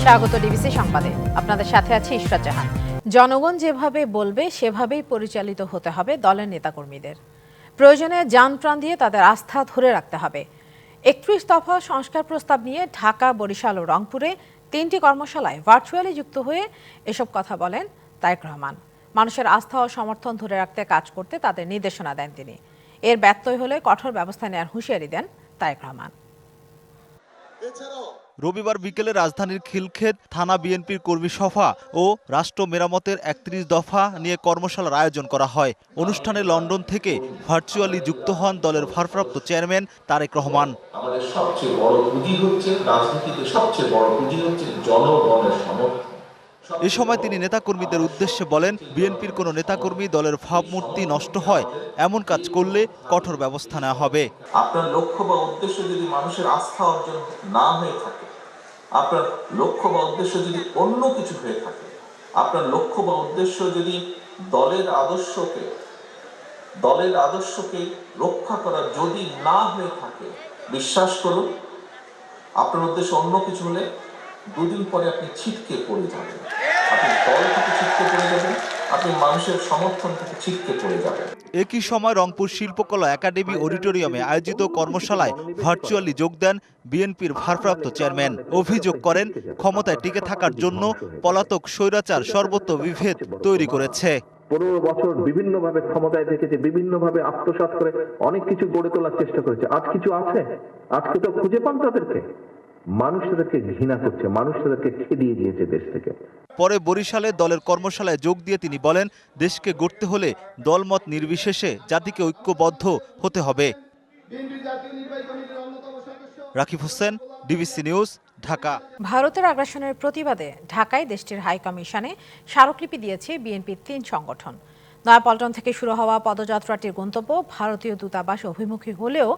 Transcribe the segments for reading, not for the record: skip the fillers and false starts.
স্বাগত ডিবিসি সংবাদে। আপনাদের সাথে আছে ইশরাত জাহান। জনগণ যেভাবে বলবে সেভাবেই পরিচালিত হতে হবে দলের নেতাকর্মীদের। প্রয়োজনে জান প্রাণ দিয়ে তাদের আস্থা ধরে রাখতে হবে। ৩১ দফা সংস্কার প্রস্তাব নিয়ে ঢাকা, বরিশাল ও রংপুরে ৩টি কর্মশালায় ভার্চুয়ালি যুক্ত হয়ে এসব কথা বলেন তারেক রহমান। মানুষের আস্থা ও সমর্থন ধরে রাখতে কাজ করতে তাদের নির্দেশনা দেন তিনি। এর ব্যত্যয় হলে কঠোর ব্যবস্থা নেওয়ার হুঁশিয়ারি দেন তারেক রহমান। রবিবার বিকেলে রাজধানীর খিলক্ষেত থানা বিএনপির কর্মী সভা ও রাষ্ট্র মেরামতের ৩১ দফা নিয়ে কর্মশালার আয়োজন করা হয়। অনুষ্ঠানে লন্ডন থেকে ভার্চুয়ালি যুক্ত হন দলের ভারপ্রাপ্ত চেয়ারম্যান তারেক রহমান। আমাদের সবচেয়ে বড় পুঁজি হচ্ছে, রাজনীতিতে সবচেয়ে বড় পুঁজি হচ্ছে জনগণের সমর্থন। এ সময় তিনি নেতাকর্মীদের উদ্দেশ্যে বলেন, বিএনপির কোনো নেতাকর্মী দলের ভাবমূর্তি নষ্ট হয় এমন কাজ করলে কঠোর ব্যবস্থা নেওয়া হবে। আপনার লক্ষ্য বা উদ্দেশ্য যদি মানুষের আস্থা অর্জন না হয়ে থাকে, আপনার লক্ষ্য বা উদ্দেশ্য যদি অন্য কিছু হয়ে থাকে, আপনার লক্ষ্য বা উদ্দেশ্য যদি দলের আদর্শকে রক্ষা করা যদি না হয়ে থাকে, বিশ্বাস করুন আপনার উদ্দেশ্য অন্য কিছু হলে দুদিন পরে আপনি ছিটকে পড়ে যাবেন। আপনি দল থেকে ছিটকে পড়ে যাবেন, আপনি মানুষের সমর্থন থেকে ছিটকে পড়ে যাবেন। একই সময় রংপুর শিল্পকলা একাডেমি অডিটোরিয়ামে আয়োজিত কর্মশালায় ভার্চুয়ালি যোগ দেন বিএনপির ভারপ্রাপ্ত চেয়ারম্যান। অভিযোগ করেন, ক্ষমতায় টিকে থাকার জন্য পলাতক স্বৈরাচার সর্বত্র বিভেদ তৈরি করেছে। 15 বছর বিভিন্নভাবে ক্ষমতায় থেকেছে, বিভিন্নভাবে আত্মসাৎ করে অনেক কিছু গড়ে তোলার চেষ্টা করেছে। আজ কিছু আছে, আজকে তো খুঁজে পান তাদেরকে। মানুষ তাদেরকে ঘৃণা করছে, মানুষ তাদেরকে খেদিয়ে দিয়েছে দেশ থেকে। পরে বরিশালে দলের কর্মশালায় যোগ দিয়ে তিনি বলেন, দেশকে গড়তে হলে দলমত নির্বিশেষে জাতিকে ঐক্যবদ্ধ হতে হবে। রাকিব হোসেন, ডিবিসি নিউজ, ঢাকা। ভারতের আগ্রাসনের প্রতিবাদে ঢাকায় দেশটির হাই কমিশনে স্মারকলিপি দিয়েছে বিএনপির ৩ সংগঠন। নয়াপল্টন থেকে শুরু হওয়া পদযাত্রাটির গন্তব্য ভারতীয় দূতাবাস অভিমুখী হলেও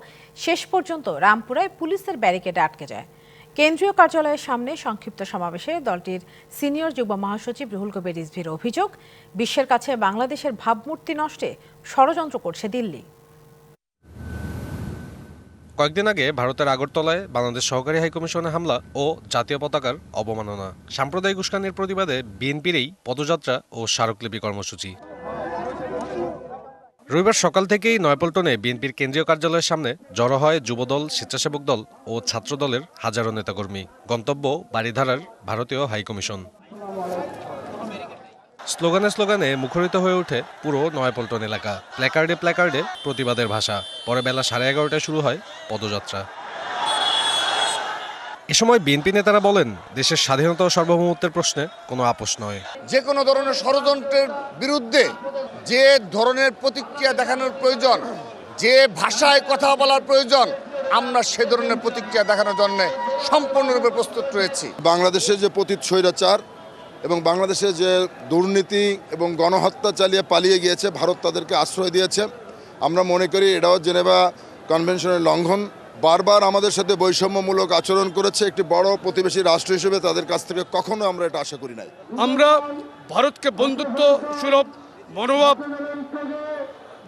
শেষ পর্যন্ত রামপুরায় পুলিশের ব্যারিকেডে আটকে যায়। কেন্দ্রীয় কার্যালয়ের সামনে সংক্ষিপ্ত সমাবেশে দলটির সিনিয়র যুগ্ম মহাসচিব রুহুল কবির রিজভীর অভিযোগ, বিশ্বের কাছে বাংলাদেশের ভাবমূর্তি নষ্টে ষড়যন্ত্র করছে দিল্লি। কয়েকদিন আগে ভারতের আগরতলায় বাংলাদেশ সহকারী হাইকমিশনে হামলা ও জাতীয় পতাকার অবমাননা, সাম্প্রদায়িক উস্কানির প্রতিবাদে বিএনপির এই পদযাত্রা ও স্মারকলিপি কর্মসূচি। রবিবার সকাল থেকেই নয়াপল্টনে বিএনপির কেন্দ্রীয় কার্যালয়ের সামনে জড়ো হয় যুবদল, স্বেচ্ছাসেবক দল ও ছাত্রদলের হাজারো নেতাকর্মী। গন্তব্য বারিধারার ভারতীয় হাইকমিশন। স্লোগানে মুখরিত হয়ে ওঠে পুরো নয়াপল্টন এলাকা। প্ল্যাকার্ডে প্রতিবাদের ভাষা। পরে বেলা 11:30টায় শুরু হয় পদযাত্রা। এ সময় বিএনপি নেতারা বলেন, দেশের স্বাধীনতা ও সার্বভৌমত্বের প্রশ্নে কোনো আপোষ নয়। যে কোনো ধরনের ষড়যন্ত্রের বিরুদ্ধে যে ধরনের প্রতিক্রিয়া দেখানোর প্রয়োজন, যে ভাষায় কথা বলার প্রয়োজন, আমরা সে ধরনের প্রতিক্রিয়া দেখানোর জন্য সম্পূর্ণরূপে প্রস্তুত রয়েছি। বাংলাদেশে যে পতিত স্বৈরাচার এবং বাংলাদেশে যে দুর্নীতি এবং গণহত্যা চালিয়ে পালিয়ে গিয়েছে, ভারত তাদেরকে আশ্রয় দিয়েছে। আমরা মনে করি এটাও জেনেভা কনভেনশনের লঙ্ঘন। বারবার আমাদের সাথে বৈষম্যমূলক আচরণ করেছে। একটি বড় প্রতিবেশী রাষ্ট্র হিসেবে তাদের কাছ থেকে কখনো আমরা এটা আশা করি নাই। আমরা ভারতকে বন্ধুত্ব সুলভ মনোভাব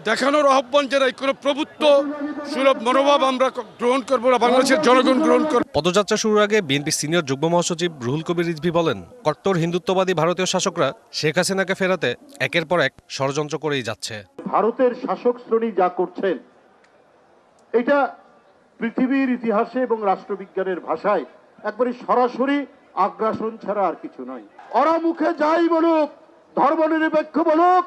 দেখানোর আহ্বান জানাই। কোনো প্রভুত্ব সুলভ মনোভাব আমরা গ্রহণ করবো না, বাংলাদেশের জনগণ গ্রহণ করবে। পদযাত্রা শুরুর আগে বিএনপি সিনিয়র যুগ্ম মহাসচিব রুহুল কবির রিজভী বলেন, কট্টর হিন্দুত্ববাদী ভারতীয় শাসকরা শেখ হাসিনাকে ফেরাতে একের পর এক ষড়যন্ত্র করেই যাচ্ছে। ভারতের শাসক শ্রেণী যা করছেন, এটা পৃথিবীর ইতিহাসে এবং রাষ্ট্রবিজ্ঞানের ভাষায় একবারে সরাসরি আগ্রাসন ছাড়া আর কিছু নয়। ওরা মুখে যাই বলুক, ধর্মনিরপেক্ষ বলুক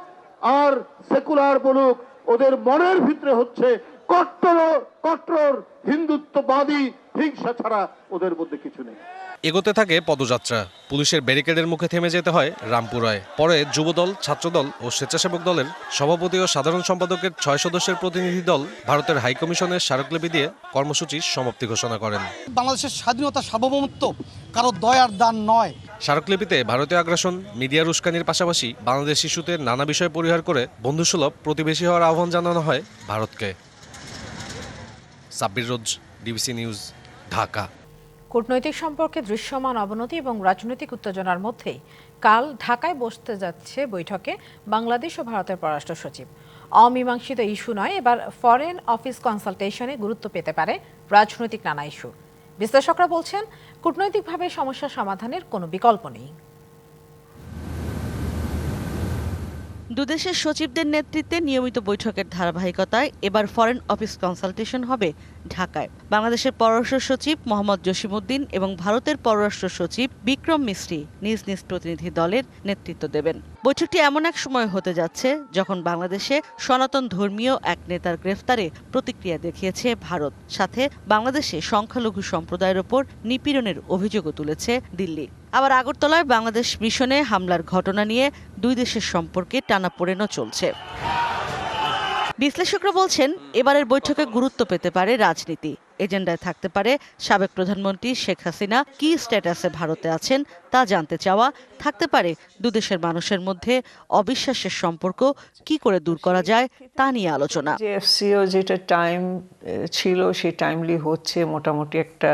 আর সেকুলার বলুক, ওদের মনের ভিতরে হচ্ছে কট্টর হিন্দুত্ববাদী হিংসা ছাড়া ওদের মধ্যে কিছু নেই। এগোতে থাকে পদযাত্রা। পুলিশের ব্যারিকেডের মুখে থেমে যেতে হয় রামপুরায়। পরে যুবদল, ছাত্রদল ও স্বেচ্ছাসেবক দলের সভাপতি ও সাধারণ সম্পাদকের 6 সদস্যের প্রতিনিধি দল ভারতের হাইকমিশনের স্মারকলিপি দিয়ে কর্মসূচির সমাপ্তি ঘোষণা করেন। বাংলাদেশের স্বাধীনতা, সার্বভৌমত্ব কারো দয়ার দান নয়। স্মারকলিপিতে ভারতীয় আগ্রাসন, মিডিয়ার উস্কানির পাশাপাশি বাংলাদেশ ইস্যুতে নানা বিষয় পরিহার করে বন্ধুসুলভ প্রতিবেশী হওয়ার আহ্বান জানানো হয় ভারতকে। সাব্বির রোজ, ডিবিসি নিউজ, ঢাকা। কূটনৈতিক সম্পর্কে দৃশ্যমান অবনতি এবং রাজনৈতিক উত্তেজনার মধ্যেই কাল ঢাকায় বসতে যাচ্ছে বৈঠকে বাংলাদেশ ও ভারতের পররাষ্ট্র সচিব। অমীমাংসিত ইস্যু নয়, এবার ফরেন অফিস কনসালটেশনে গুরুত্ব পেতে পারে রাজনৈতিক নানা ইস্যু। বিশ্লেষকরা বলছেন, কূটনৈতিকভাবে সমস্যা সমাধানের কোনো বিকল্প নেই। দুদেশের সচিবদের নেতৃত্বে নিয়মিত বৈঠকের ধারাবাহিকতায় এবার ফরেন অফিস কনসালটেশন হবে ঢাকায়। বাংলাদেশের পররাষ্ট্র সচিব মোহাম্মদ জসিমউদ্দিন এবং ভারতের পররাষ্ট্র সচিব বিক্রম মিস্ত্রি নিজ নিজ প্রতিনিধি দলের নেতৃত্ব দেবেন। বৈঠকটি এমন এক সময় হতে যাচ্ছে যখন বাংলাদেশে সনাতন ধর্মীয় এক নেতার গ্রেফতারে প্রতিক্রিয়া দেখিয়েছে ভারত, সাথে বাংলাদেশে সংখ্যালঘু সম্প্রদায়ের ওপর নিপীড়নের অভিযোগও তুলেছে দিল্লি। আবার আগরতলায় বাংলাদেশ মিশনে হামলার ঘটনা নিয়ে দুই দেশের সম্পর্কে টানাপোড়েনও চলছে। বিশ্লেষকরা বলছেন, এবারের বৈঠকে গুরুত্ব পেতে পারে রাজনীতি। এজেন্ডায় থাকতে পারে সাবেক প্রধানমন্ত্রী শেখ হাসিনা কি স্ট্যাটাসে ভারতে আছেন তা জানতে চাওয়া, থাকতে পারে দুদেশের মানুষের মধ্যে অবিশ্বাসের সম্পর্ক কি করে দূর করা যায় তা নিয়ে আলোচনা। এফসিও যেটা টাইম ছিল সেই টাইমলি হচ্ছে, মোটামুটি একটা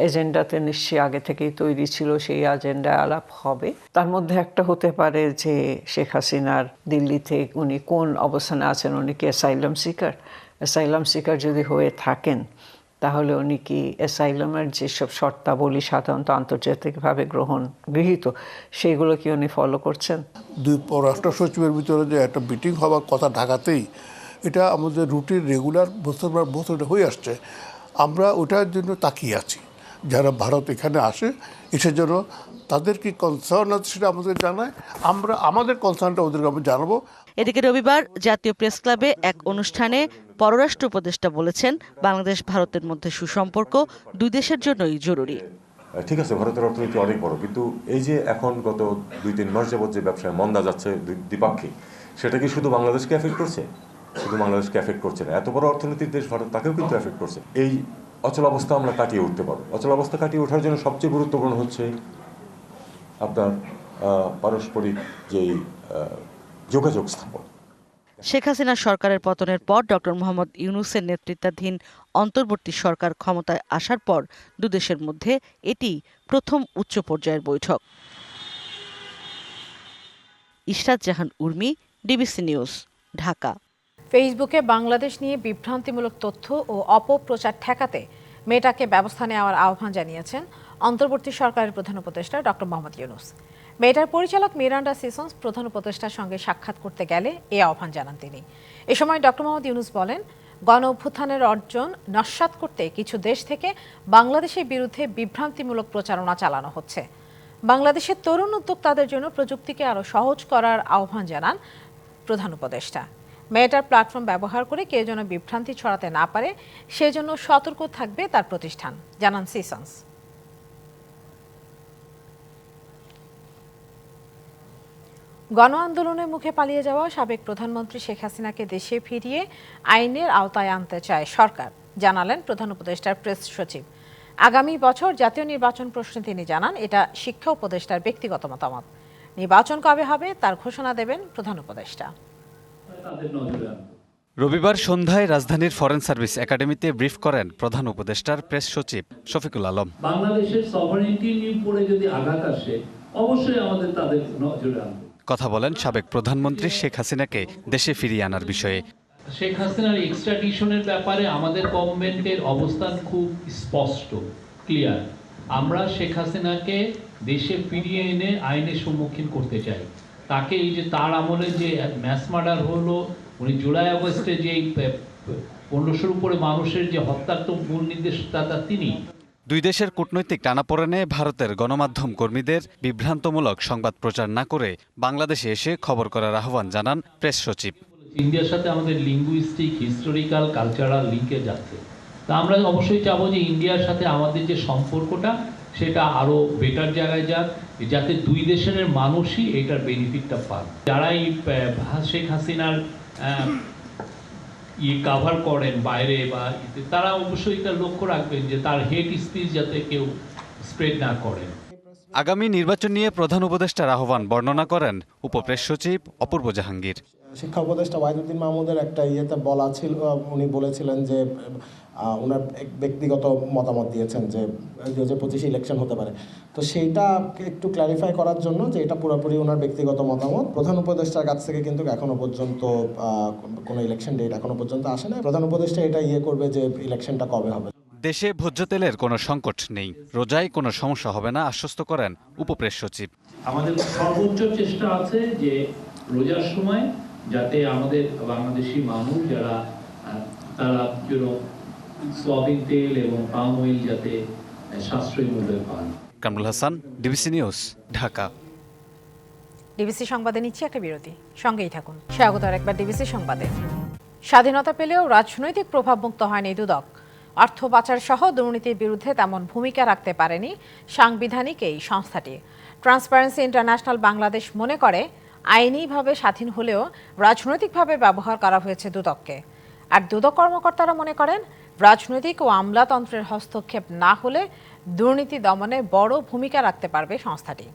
এজেন্ডাতে নিশ্চয়ই আগে থেকেই তৈরি ছিল, সেই এজেন্ডা আলাপ হবে। তার মধ্যে একটা হতে পারে যে শেখ হাসিনার দিল্লিতে উনি কোন অবস্থানে আছেন, উনি কি অ্যাসাইলাম সিকার যদি হয়ে থাকেন তাহলে উনি কি অ্যাসাইলামের যেসব শর্তাবলী সাধারণত আন্তর্জাতিকভাবে গৃহীত সেইগুলো কি উনি ফলো করছেন? দুই পররাষ্ট্র সচিবের ভিতরে যে একটা মিটিং হওয়ার কথা ঢাকাতেই, এটা আমাদের রুটিন রেগুলার বছর হয়ে আসছে। আমরা ওটার জন্য তাকিয়ে আছি, যারা ভারত এখানে আসে এসে যেন তাদের কি কনসার্ন আছে সেটা আমাদের জানায়, আমরা আমাদের কনসার্নটা ওদেরকে আমরা জানাবো। এদিকে রবিবার জাতীয় প্রেস ক্লাবে এক অনুষ্ঠানে পররাষ্ট্র উপদেষ্টা বলেছেন, বাংলাদেশ ভারতের মধ্যে সুসম্পর্ক দুই দেশের জন্যই জরুরি। ঠিক আছে, ভারতের অর্থনীতি অনেক বড়, কিন্তু এই যে এখন গত 2-3 মাস যাবত যে ব্যবসায় মন্দা যাচ্ছে দ্বিপাক্ষিক, সেটা কি শুধু বাংলাদেশকে এফেক্ট করছে? শুধু বাংলাদেশকে এফেক্ট করছে না, এত বড় অর্থনীতির দেশ ভারত, তাকেও কিন্তু এফেক্ট করছে। এই অচল অবস্থা আমরা কাটিয়ে উঠতে পারবো। অচল অবস্থা কাটিয়ে ওঠার জন্য সবচেয়ে গুরুত্বপূর্ণ হচ্ছে আপনার পারস্পরিক যেই যোগাযোগ স্থাপন। শেখ হাসিনা সরকারের পতনের পর ডক্টর মোহাম্মদ ইউনূসের নেতৃত্বাধীন অন্তর্বর্তী সরকার ক্ষমতায় আসার পর দুদেশের মধ্যে এটি প্রথম উচ্চ পর্যায়ের বৈঠক। ইশরাত জাহান উর্মি, ডিবিসি নিউজ, ঢাকা। ফেসবুকে বাংলাদেশ নিয়ে বিভ্রান্তিমূলক তথ্য ও অপপ্রচার ঠেকাতে মেটাকে ব্যবস্থা নেওয়ার আহ্বান জানিয়েছেন অন্তর্বর্তী সরকারের প্রধান উপদেষ্টা ডক্টর মোহাম্মদ ইউনূস। মেটার পরিচালক মিরান্ডা সিসন্স প্রধান উপদেষ্টার সঙ্গে সাক্ষাৎ করতে গেলে এই আহ্বান জানান তিনি। এ সময় ডক্টর মোহাম্মদ ইউনূস বলেন, গণ অভ্যুত্থানের অর্জন নস্যাৎ করতে কিছু দেশ থেকে বাংলাদেশের বিরুদ্ধে বিভ্রান্তিমূলক প্রচারণা চালানো হচ্ছে। বাংলাদেশের তরুণ উদ্যোক্তাদের জন্য প্রযুক্তিকে আরও সহজ করার আহ্বান জানান প্রধান উপদেষ্টা। মেটার প্ল্যাটফর্ম ব্যবহার করে কেউ যেন বিভ্রান্তি ছড়াতে না পারে সেজন্য সতর্ক থাকবে তার প্রতিষ্ঠান, জানান সিসন্স। গণ আন্দোলনের মুখে পালিয়ে যাওয়া সাবেক প্রধানমন্ত্রী শেখ হাসিনাকে দেশে ফিরিয়ে আইনের আওতায় আনতে চায় সরকার, জানালেন প্রধান উপদেষ্টার প্রেস সচিব। আগামী বছর জাতীয় নির্বাচন প্রশ্নে তিনি জানান, এটা শিক্ষা উপদেষ্টার ব্যক্তিগত মতামত। নির্বাচন কবে হবে তার ঘোষণা দেবেন প্রধান উপদেষ্টা। রবিবার সন্ধ্যায় রাজধানীর ফরেন সার্ভিস একাডেমিতে ব্রিফ করেন প্রধান উপদেষ্টার প্রেস সচিব শফিকুল আলম। বাংলাদেশের সভারেন্টির উপরে যদি আঘাত আসে অবশ্যই আমাদের তাদের নজরে আনবে। কথা বলেন সাবেক প্রধানমন্ত্রী শেখ হাসিনাকে দেশে ফিরিয়ে আনার বিষয়ে। শেখ হাসিনার এক্সট্রাডিশনের ব্যাপারে আমাদের গভর্নমেন্টের অবস্থান খুব স্পষ্ট, ক্লিয়ার। আমরা শেখ হাসিনাকে দেশে ফিরিয়ে এনে আইনের সম্মুখীন করতে চাই। তাকে এই যে তার আমলে যে ম্যাস মার্ডার হলো, উনি জুলাই আগস্টে যে 1500-র উপরে মানুষের যে হত্যার তো মূল নির্দেশদাতা তিনি। দুই দেশের কূটনৈতিক টানাপোড়েনে ভারতের গণমাধ্যম কর্মীদের বিভ্রান্তমূলক সংবাদ প্রচার না করে বাংলাদেশে এসে খবর করার আহ্বান জানান প্রেস সচিব। ইন্ডিয়ার সাথে আমাদের লিঙ্গুইস্টিক, হিস্টোরিক্যাল, কালচারাল লিঙ্কেজ আছে। তা আমরা অবশ্যই চাবো যে ইন্ডিয়ার সাথে আমাদের যে সম্পর্কটা সেটা আরও বেটার জায়গায় যাক, যাতে দুই দেশের মানুষই এটার বেনিফিটটা পান। যারা এই শেখ হাসিনার কাভার করেন বাইরে বা তারা অবশ্যই এটা লক্ষ্য রাখবেন যে তার হেট স্পিচ যাতে কেউ স্প্রেড না করেন। আগামী নির্বাচন নিয়ে প্রধান উপদেষ্টার আহ্বান বর্ণনা করেন উপপ্রেস সচিব অপূর্ব জাহাঙ্গীর। শিক্ষা উপদেষ্টা ওয়াহিদুদ্দিন মাহমুদের একটা ইয়েতে বলা ছিল, উনি বলেছিলেন যে ওনার ব্যক্তিগত মতামত দিয়েছেন যে 2025 ইলেকশন হতে পারে। তো সেইটা একটু ক্ল্যারিফাই করার জন্য যে এটা পুরোপুরি ওনার ব্যক্তিগত মতামত। প্রধান উপদেষ্টার কাছ থেকে কিন্তু এখনো পর্যন্ত কোনো ইলেকশন ডেট এখনো পর্যন্ত আসে না। প্রধান উপদেষ্টা এটা করবে যে ইলেকশনটা কবে হবে। দেশে ভোজ্য তেলের কোনো সংকট নেই, রোজায় কোনো সমস্যা হবে না আশ্বস্ত করেন উপপ্রেস সচিব। আমাদের সর্বোচ্চ চেষ্টা আছে যে রোজার সময় যাতে আমাদের বাংলাদেশি মানুষ যারা তারা সয়াবিন তেল এবং পাম অয়েল যাতে সাশ্রয়ী মূল্যে পান। কামরুল হাসান, ডিবিসি নিউজ, ঢাকা। ডিবিসি সংবাদে নিচ্ছি একটা বিরতি, সঙ্গেই থাকুন। স্বাগত আরেকবার ডিবিসি সংবাদে। স্বাধীনতা পেলেও রাজনৈতিক প্রভাবমুক্ত হয়নি দুদক। অর্থ পাচার সহ দুর্নীতির বিরুদ্ধে তেমন ভূমিকা রাখতে পারেনি সাংবিধানিক এই সংস্থাটি। ট্রান্সপারেন্সি ইন্টারন্যাশনাল বাংলাদেশ মনে করে আইনিভাবে স্বাধীন হলেও রাজনৈতিকভাবে ব্যবহার করা হয়েছে দুদককে। আর দুদক কর্মকর্তারা মনে করেন রাজনৈতিক ও আমলাতন্ত্রের হস্তক্ষেপ না হলে দুর্নীতি দমনে বড় ভূমিকা রাখতে পারবে সংস্থাটি।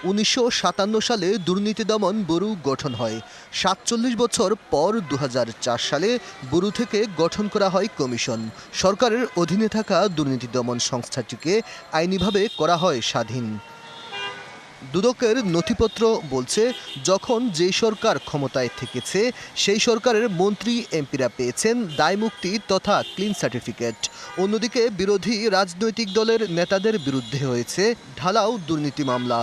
1957 সালে দুর্নীতি দমন ব্যুরো গঠন হয়। 47 বছর পর 2004 সালে ব্যুরো থেকে গঠন করা হয় কমিশন। সরকারের অধীনে থাকা দুর্নীতি দমন সংস্থাটিকে আইনিভাবে করা হয় স্বাধীন। দুদকের নথিপত্র বলছে, যখন যেই সরকার ক্ষমতায় থেকেছে সেই সরকারের মন্ত্রী এমপিরা পেয়েছেন দায়মুক্তি তথা ক্লিন সার্টিফিকেট। অন্যদিকে বিরোধী রাজনৈতিক দলের নেতাদের বিরুদ্ধে হয়েছে ঢালাও দুর্নীতি মামলা।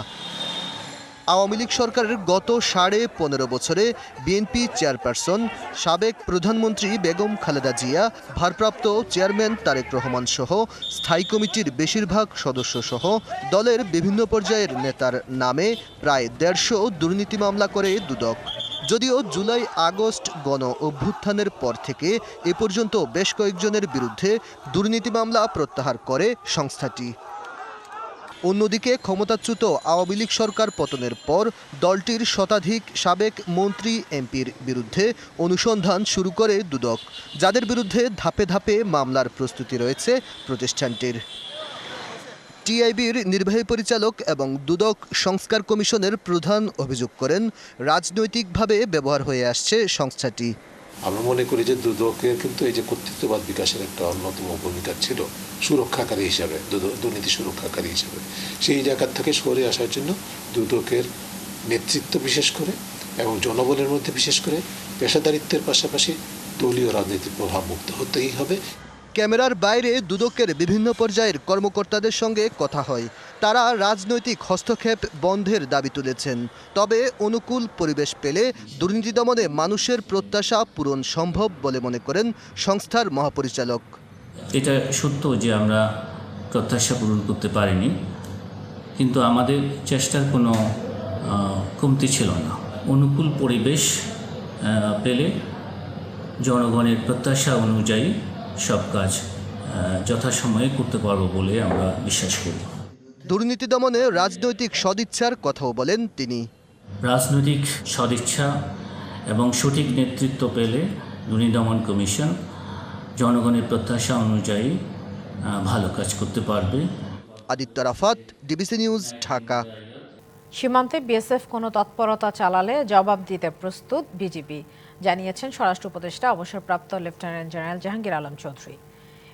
আওয়ামী লীগ সরকারের গত 15.5 বছরে বিএনপি চেয়ারপারসন সাবেক প্রধানমন্ত্রী বেগম খালেদা জিয়া, ভারপ্রাপ্ত চেয়ারম্যান তারেক রহমান সহ স্থায়ী কমিটির বেশিরভাগ সদস্য সহ দলের বিভিন্ন পর্যায়ের নেতার নামে প্রায় 150 দুর্নীতি মামলা করে দুদক। যদিও জুলাই আগস্ট গণ অভ্যুত্থানের পর থেকে এ পর্যন্ত বেশ কয়েকজনের বিরুদ্ধে দুর্নীতি মামলা প্রত্যাহার করে সংস্থাটি। অন্যদিকে ক্ষমতাচ্যুত আওয়ামী লীগ সরকার পতনের পর দলটির শতাধিক সাবেক মন্ত্রী এমপির বিরুদ্ধে অনুসন্ধান শুরু করে দুদক, যাদের বিরুদ্ধে ধাপে ধাপে মামলার প্রস্তুতি রয়েছে প্রতিষ্ঠানটির। টিআইবির নির্বাহী পরিচালক এবং দুদক সংস্কার কমিশনের প্রধান অভিযোগ করেন, রাজনৈতিকভাবে ব্যবহার হয়ে আসছে সংস্থাটি। আমরা মনে করি যে দুদকের কিন্তু এই যে কর্তৃত্ববাদ বিকাশের একটা অন্যতম ভূমিকা ছিল সুরক্ষাকারী হিসাবে, দুর্নীতি সুরক্ষাকারী হিসাবে। সেই জায়গা থেকে সরে আসার জন্য দুদকের নেতৃত্ব বিশেষ করে এবং জনবলের মধ্যে বিশেষ করে পেশাদারিত্বের পাশাপাশি দলীয় রাজনীতির প্রভাব মুক্ত হতেই হবে। ক্যামেরার বাইরে দুদকের বিভিন্ন পর্যায়ের কর্মকর্তাদের সঙ্গে কথা হয়। তারা রাজনৈতিক হস্তক্ষেপ বন্ধের দাবি তুলেছেন। তবে অনুকূল পরিবেশ পেলে দুর্নীতি দমনে মানুষের প্রত্যাশা পূরণ সম্ভব বলে মনে করেন সংস্থার মহাপরিচালক। এটা সত্য যে আমরা প্রত্যাশা পূরণ করতে পারিনি, কিন্তু আমাদের চেষ্টার কোনো কমতি ছিল না। অনুকূল পরিবেশ পেলে জনগণের প্রত্যাশা অনুযায়ী সব কাজ যথাসময়ে করতে পারবো বলে আমরা বিশ্বাস করি। দুর্নীতি দমনে রাজনৈতিক সদিচ্ছার কথাও বলেন তিনি। রাজনৈতিক সদিচ্ছা এবং সঠিক নেতৃত্ব পেলে দুর্নীতি দমন কমিশন জনগণের প্রত্যাশা অনুযায়ী ভালো কাজ করতে পারবে। আদিত্য রাফাত, ডিবিসি নিউজ, ঢাকা। সীমান্তে বিএসএফ কোনো তৎপরতা চালালে জবাব দিতে প্রস্তুত বিজিবি, জানিয়েছেন স্বরাষ্ট্র উপদেষ্টা অবসরপ্রাপ্ত lieutenant general Jahangir Alam Chowdhury.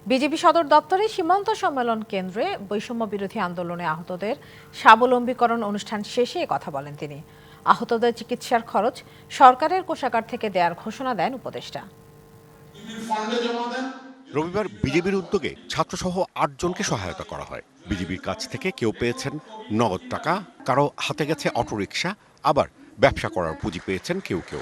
BGB সদর দপ্তরে সীমান্ত সম্মেলন কেন্দ্রে বৈষম্য বিরোধী আন্দোলনে আহতদের স্বাবলম্বীকরণ অনুষ্ঠান শেষে কথা বলেন তিনি। আহতদের চিকিৎসার খরচ সরকারের কোষাগার থেকে দেওয়ার ঘোষণা দেন উপদেষ্টা। রবিবার বিজেপির উদ্যোগে ছাত্রসহ 8 জনকে সহায়তা করা হয়। বিজেপির কাছ থেকে কেউ পেয়েছেন নগদ টাকা, কারো হাতে গেছে অটোরিকশা, আবার ব্যবসা করার পুঁজি পেয়েছেন কেউ কেউ।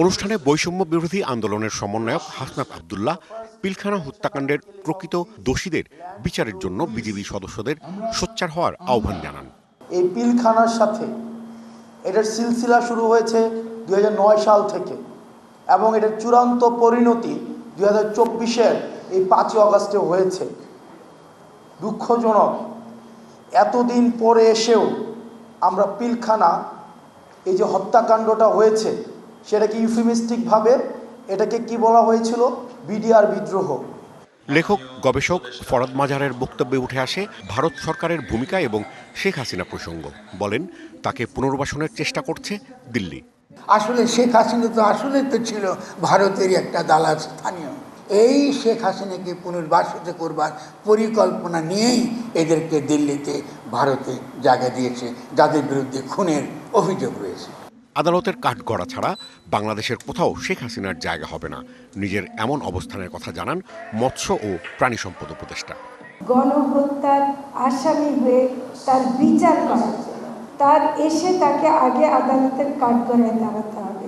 অনুষ্ঠানে বৈষম্য বিরোধী আন্দোলনের সমন্বয়ক হাসনাত আব্দুল্লাহ পিলখানা হত্যাকাণ্ডের প্রকৃত দোষীদের বিচারের জন্য বিজেপি সদস্যদের সোচ্চার হওয়ার আহ্বান জানান। এই পিলখানার সাথে এটার সিলসিলা শুরু হয়েছে 2009 সাল থেকে এবং এটার চূড়ান্ত পরিণতি 2024-এর এই 5 আগস্টে হয়েছে। দুঃখজনক, এতদিন পরে এসেও আমরা পিলখানা এই যে হত্যাকাণ্ডটা হয়েছে সেটাকে ইউফেমিস্টিকভাবে এটাকে কি বলা হয়েছিল, বিডিআর বিদ্রোহ। লেখক গবেষক ফরদ মাজারের বক্তব্যে উঠে আসে ভারত সরকারের ভূমিকা এবং শেখ হাসিনা প্রসঙ্গ। বলেন, তাকে পুনর্বাসনের চেষ্টা করছে দিল্লি। আসলে শেখ হাসিনা তো আসলে তো ছিল ভারতের একটা দালাল স্থানীয়। এই শেখ হাসিনাকে পুনর্বাসিত করবার পরিকল্পনা নিয়েই এদেরকে দিল্লিতে ভারতে জায়গা দিয়েছে, যাদের বিরুদ্ধে খুনের অভিযোগ রয়েছে। আদালতের কাঠগড়া ছাড়া বাংলাদেশের কোথাও শেখ হাসিনার জায়গা হবে না, নিজের এমন অবস্থানের কথা জানান মৎস্য ও প্রাণী সম্পদ উপদেষ্টা। গণহত্যার আসামি হয়ে তার বিচার করা, তার এসে তাকে আগে আদালতের কাঠগড়ায় দাঁড়াতে হবে,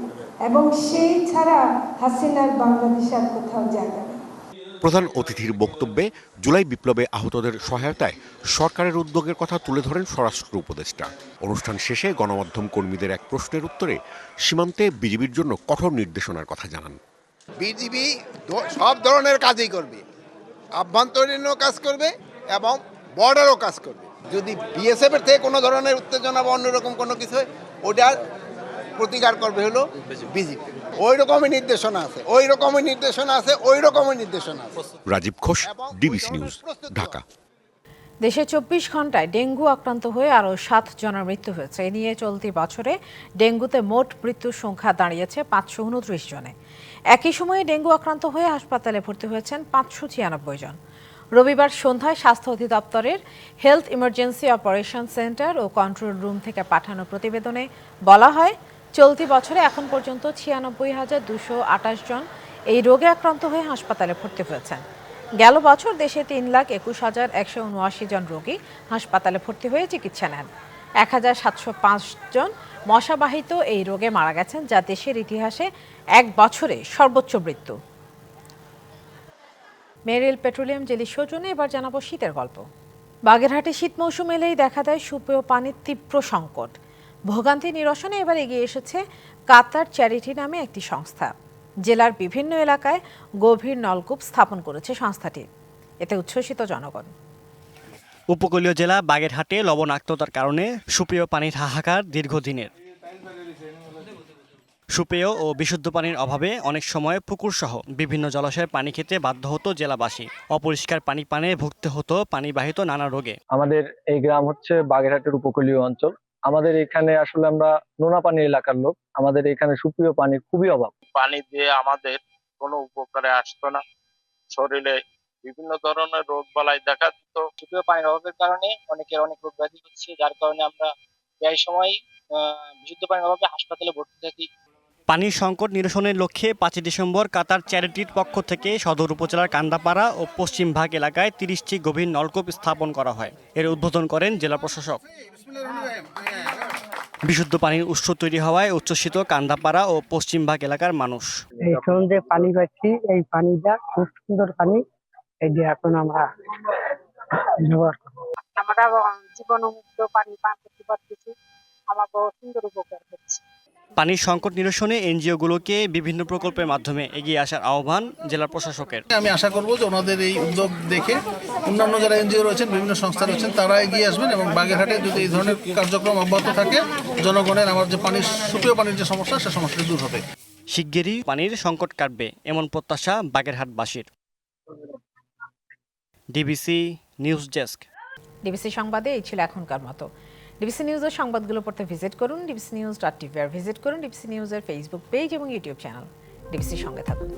এবং সেই ছাড়া হাসিনার বাংলাদেশে আর কোথাও জায়গা নেই। প্রধান অতিথির বক্তব্যে জুলাই বিপ্লবে আহতদের সহায়তায় সরকারের উদ্যোগের কথা তুলে ধরেন স্বরাষ্ট্র উপদেষ্টা। অনুষ্ঠান শেষে গণমাধ্যম কর্মীদের এক প্রশ্নের উত্তরে সীমান্তে বিজিবির জন্য কঠোর নির্দেশনার কথা জানান। বিজিবি সব ধরনের কাজই করবে, আভ্যন্তরীণও কাজ করবে এবং বর্ডারও কাজ করবে। যদি বিএসএফ এর থেকে কোনো ধরনের উত্তেজনা বা অন্যরকম কোনো কিছু হয়, ওটার প্রতিকার করবে হলো বিজিবি। ওই রকমই নির্দেশনা আছে। রাজীব ঘোষ, ডিবিসি নিউজ, ঢাকা। দেশে 24 ঘন্টায় ডেঙ্গু আক্রান্ত হয়ে আরও 7 জনের মৃত্যু হয়েছে। এ নিয়ে চলতি বছরে ডেঙ্গুতে মোট মৃত্যুর সংখ্যা দাঁড়িয়েছে 529 জনে। একই সময়ে ডেঙ্গু আক্রান্ত হয়ে হাসপাতালে ভর্তি হয়েছেন 596 জন। রবিবার সন্ধ্যায় স্বাস্থ্য অধিদপ্তরের হেলথ ইমার্জেন্সি অপারেশন সেন্টার ও কন্ট্রোল রুম থেকে পাঠানো প্রতিবেদনে বলা হয়, চলতি বছরে এখন পর্যন্ত 96,228 জন এই রোগে আক্রান্ত হয়ে হাসপাতালে ভর্তি হয়েছেন। গেল বছর দেশে 3,21,179 জন রোগী হাসপাতালে ভর্তি হয়ে চিকিৎসা নেন। 1,705 জন মশাবাহিত এই রোগে মারা গেছেন, যা দেশের ইতিহাসে এক বছরে সর্বোচ্চ মৃত্যু। মেরিল পেট্রোলিয়াম জেলির সৌজন্যে এবার জানাবো শীতের গল্প। বাগেরহাটে শীত মৌসুম এলেই দেখা দেয় সুপেয় পানির তীব্র সংকট। ভোগান্তি নিরসনে এবার এগিয়ে এসেছে কাতার চ্যারিটি নামে একটি সংস্থা। জেলার বিভিন্ন এলাকায় গভীর নলকূপ স্থাপন করেছে সংস্থাটি। এতে উচ্ছ্বসিত জনগণ। উপকূলীয় জেলা বাগেরহাটে লবণাক্ততার কারণে সুপেয় পানির হাহাকার দীর্ঘদিনের। সুপেয় ও বিশুদ্ধ পানির অভাবে অনেক সময় পুকুরসহ বিভিন্ন জলাশয়ের পানি খেতে বাধ্য হতো জেলাবাসী। অপরিষ্কার পানি পানে ভুগতে হতো পানিবাহিত নানা রোগে। আমাদের এই গ্রাম হচ্ছে বাগেরহাটের উপকূলীয় অঞ্চল। আমাদের এখানে আসলে আমরা নোনা পানি এলাকার লোক, আমাদের এখানে সুপেয় পানির খুবই অভাব। পানি দিয়ে আমাদের কোনো উপকারে আসতো না, শরীরে বিভিন্ন ধরনের রোগ বালাই দেখা দিত। সুপেয় পানির অভাবের কারণে অনেকের অনেক রোগ ব্যাধি হচ্ছে, যার কারণে আমরা প্রায় সময় বিশুদ্ধ পানির অভাবে হাসপাতালে ভর্তি থাকি। পানির সংকট নিরসনের লক্ষ্যে 5 ডিসেম্বর কাতার চ্যারিটির পক্ষ থেকে সদর উপজেলার কান্দাপাড়া ও পশ্চিমভাগ এলাকায় 30টি গভীর নলকূপ স্থাপন করা হয়। এর উদ্বোধন করেন জেলা প্রশাসক। বিশুদ্ধ পানির উৎস তৈরি হওয়ায় উচ্ছ্বসিত কান্দাপাড়া ও পশ্চিমভাগ এলাকার মানুষ। এখন যে পানি পাচ্ছি, এই পানিটা খুব সুন্দর পানি, এই যে এখন আমরা ব্যবহার করি। আমরা জীবনমুক্ত পানি পান করতে পারতেছি, আমাকে সুন্দর উপকার হচ্ছে। পানির সংকট নিরসনে এনজিওগুলোকে বিভিন্ন প্রকল্পের মাধ্যমে এগিয়ে আসার আহ্বান জেলা প্রশাসকের। আমি আশা করব যে ওনাদের এই উদ্যোগ দেখে অন্যান্য যারা এনজিও রয়েছেন, বিভিন্ন সংস্থা রয়েছেন, তারা এগিয়ে আসবেন এবং বাগেরহাটে যদি এই ধরনের কার্যক্রম অব্যাহত থাকে, জনগণের আমার যে পানির সুপেয় পানির যে সমস্যা, সে সমস্যাটি দূর হবে। শিগগিরই পানির সংকট কাটবে এমন প্রত্যাশা বাগেরহাটবাসীর। DBC news desk. ডিবিসি সংবাদে এই ছিল এখনকার মতো। ডিবিসি নিউজের সংবাদগুলো পড়তে ভিজিট করুন dbcnews.tv আর ভিজিট করুন ডিবিসি নিউজের ফেসবুক পেজ এবং ইউটিউব চ্যানেল। ডিবিসির সঙ্গে থাকুন।